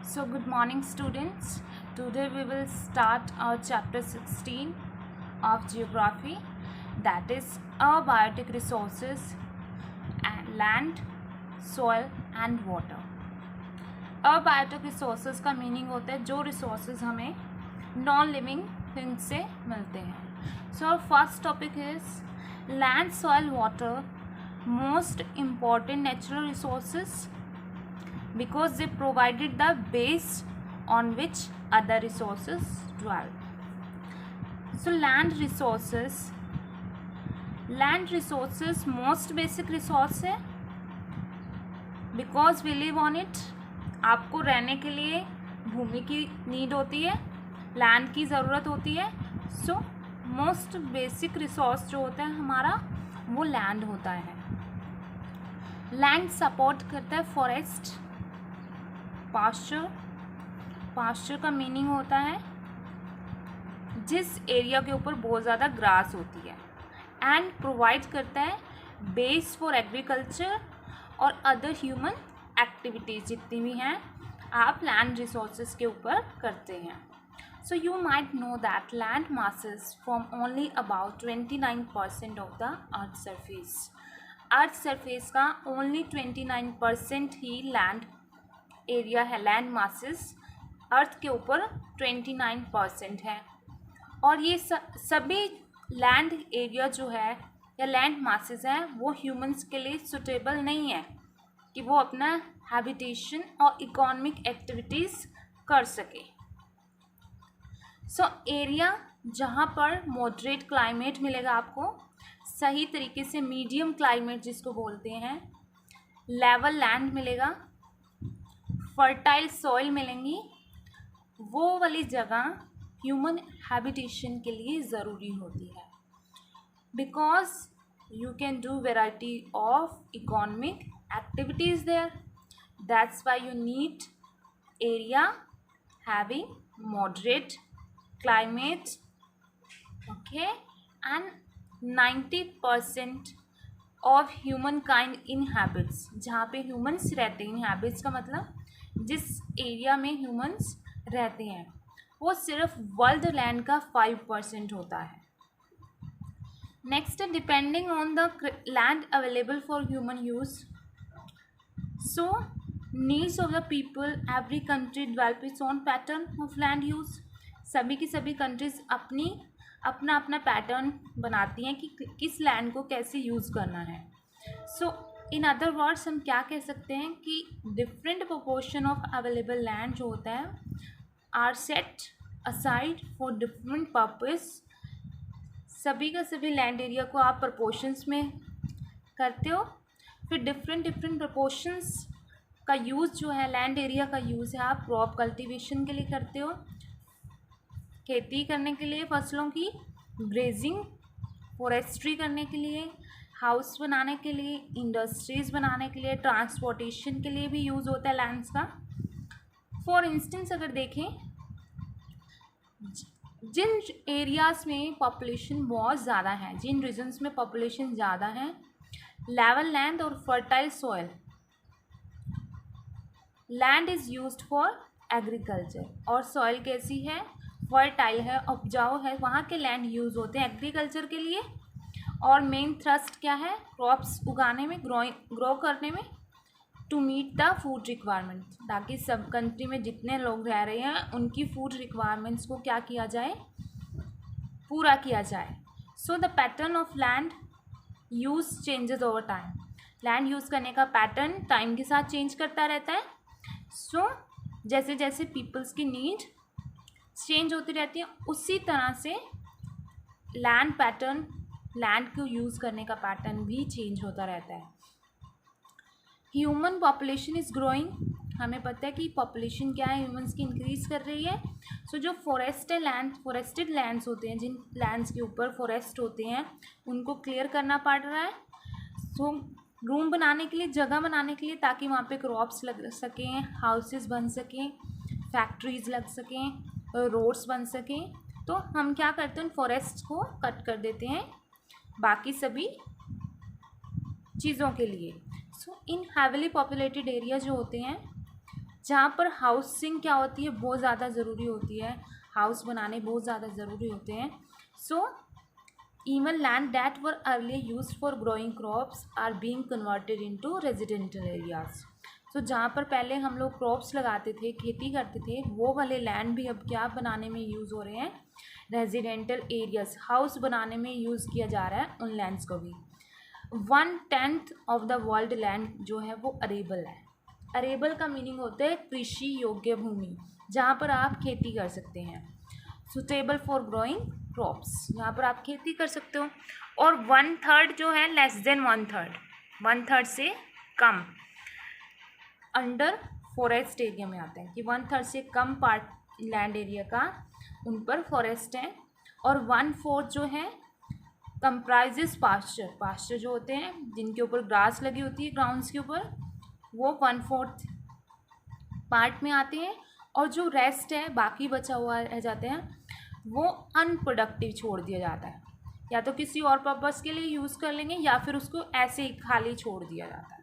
So good morning students. Today we will start our chapter 16 of geography, that is abiotic resources and land, soil and water. abiotic resources का meaning होता है जो resources हमें non living thing से मिलते हैं. So our first topic is land, soil, water, most important natural resources because they provided the base on which other resources dwell. So land resources most basic resource है because we live on it. आपको रहने के लिए भूमि की need होती है, land की ज़रूरत होती है. सो मोस्ट बेसिक रिसोर्स जो होता है हमारा वो लैंड होता है. लैंड सपोर्ट करता है फॉरेस्ट, पास्चर का मीनिंग होता है जिस एरिया के ऊपर बहुत ज़्यादा ग्रास होती है. एंड प्रोवाइड करता है बेस फॉर एग्रीकल्चर और अदर ह्यूमन एक्टिविटीज़ जितनी भी हैं आप लैंड रिसोर्सेज के ऊपर करते हैं. So you might know that land masses form only about 29% of the earth surface. Earth surface का ओनली 29% ही लैंड एरिया है. लैंड मासेस अर्थ के ऊपर 29% है. और ये सभी लैंड एरिया जो है या लैंड मासेस हैं वो ह्यूमंस के लिए सुटेबल नहीं है कि वो अपना हैबिटेशन और इकोनॉमिक एक्टिविटीज़ कर सके. सो एरिया जहाँ पर मॉडरेट क्लाइमेट मिलेगा आपको, सही तरीके से मीडियम क्लाइमेट जिसको बोलते हैं, लेवल लैंड मिलेगा, फर्टाइल सॉइल मिलेंगी, वो वाली जगह ह्यूमन हैबिटेशन के लिए ज़रूरी होती है. Because you can do variety of economic activities there. That's why you need area having moderate climate, okay. And 90% of human kind in habits, जहाँ पे ह्यूमन्स रहते हैं. हैबिट्स का मतलब जिस एरिया में ह्यूमन्स रहते हैं वो सिर्फ वर्ल्ड लैंड का 5% होता है. Next, depending on the land available for human use. So needs of the people, every country develop its own pattern of land use. सभी की सभी कंट्रीज अपना अपना पैटर्न बनाती हैं कि किस लैंड को कैसे यूज़ करना है. सो इन अदर वर्ड्स हम क्या कह सकते हैं कि different proportion of available land जो होता है are set aside for different purpose. सभी का सभी लैंड एरिया को आप प्रोपोर्शंस में करते हो. फिर डिफरेंट प्रोपोर्शंस का यूज़ जो है, लैंड एरिया का यूज़ है, आप क्रॉप कल्टीवेशन के लिए करते हो, खेती करने के लिए फसलों की, ग्रेजिंग, फॉरेस्ट्री करने के लिए, हाउस बनाने के लिए, इंडस्ट्रीज़ बनाने के लिए, ट्रांसपोर्टेशन के लिए भी यूज़ होता है लैंड्स का. फॉर इंस्टेंस अगर देखें, जिन एरियाज़ में पॉपुलेशन बहुत ज़्यादा है, जिन रीजन्स में पॉपुलेशन ज़्यादा है, लेवल लैंड और fertile soil, land is used for agriculture. और सॉइल कैसी है, फर्टाइल है, उपजाऊ है, वहाँ के लैंड यूज़ होते हैं एग्रीकल्चर के लिए. और मेन थ्रस्ट क्या है, क्रॉप्स उगाने में, ग्रो करने में, to meet the food requirement, ताकि सब कंट्री में जितने लोग रह रहे हैं उनकी फूड रिक्वायरमेंट्स को क्या किया जाए, पूरा किया जाए. So the pattern of land use changes over time. Land use करने का पैटर्न टाइम के साथ चेंज करता रहता है. सो जैसे जैसे पीपल्स की नीड चेंज होती रहती है उसी तरह से लैंड पैटर्न, लैंड को यूज़ करने का पैटर्न भी चेंज होता रहता है. Human population is growing. हमें पता है कि पॉपुलेशन क्या है, ह्यूमंस की इंक्रीज़ कर रही है. सो जो फॉरेस्टेड लैंड्स होते हैं, जिन लैंड्स के ऊपर फॉरेस्ट होते हैं, उनको क्लियर करना पड़ रहा है. सो रूम बनाने के लिए, जगह बनाने के लिए, ताकि वहाँ पे क्रॉप्स लग सकें, हाउसेस बन सकें, फैक्ट्रीज लग सकें, रोड्स बन सकें. तो हम क्या करते हैं, फॉरेस्ट को कट कर देते हैं बाकी सभी चीज़ों के लिए. सो इन हैविली पॉपुलेटेड एरिया जो होते हैं जहाँ पर हाउसिंग क्या होती है, बहुत ज़्यादा ज़रूरी होती है, हाउस बनाने बहुत ज़्यादा ज़रूरी होते हैं. सो even land that were earlier used for growing crops are being converted into residential areas. तो जहाँ पर पहले हम लोग क्रॉप्स लगाते थे, खेती करते थे, वो वाले लैंड भी अब क्या बनाने में यूज़ हो रहे हैं, रेजिडेंटल एरियाज, हाउस बनाने में यूज़ किया जा रहा है उन लैंड्स को भी. 1/10 ऑफ द वर्ल्ड लैंड जो है वो अरेबल है. अरेबल का मीनिंग होता है कृषि योग्य भूमि, जहाँ पर आप खेती कर सकते हैं. सुटेबल फॉर ग्रोइंग क्रॉप्स, यहाँ पर आप खेती कर सकते हो. और 1/3 जो है लेस देन 1/3, 1/3 से कम अंडर फॉरेस्ट एरिया में आते हैं, कि 1/3 से कम पार्ट लैंड एरिया का उन पर फॉरेस्ट है. और 1/4 जो है कंप्राइजेस पास्चर, पास्चर जो होते हैं जिनके ऊपर ग्रास लगी होती है ग्राउंड्स के ऊपर, वो 1/4 पार्ट में आते हैं. और जो रेस्ट है, बाकी बचा हुआ रह जाते हैं, वो अनप्रोडक्टिव छोड़ दिया जाता है, या तो किसी और पर्पज़ के लिए यूज़ कर लेंगे या फिर उसको ऐसे ही खाली छोड़ दिया जाता है.